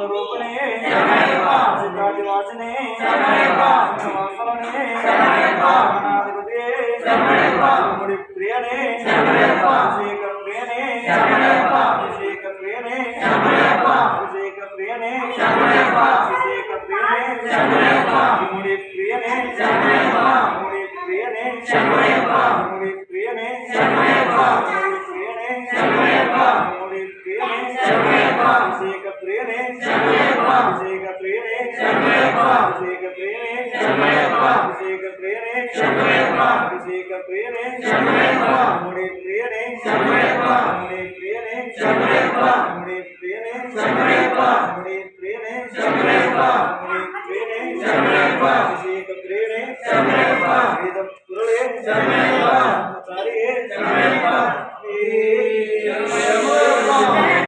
రూపిణి రూపిణి సిద్ధాది వాసిని వాసవని అనాధిపతి ముడి ప్రియని అభిషేక ప్రియని అభిషేక ప్రియని అభిషేక ప్రియని అభిషేక ప్రియని ముడి ప్రియని ముడి ప్రియని ముడి ప్రియని ముడి ప్రియని అభిషేక ప్రియని అభిషేక ప్రియని అభిషేక ప్రియని అభిషేక ప్రియని అభిషేక ప్రియని ముడి ప్రియని ముడి ప్రియని ముడి ప్రియని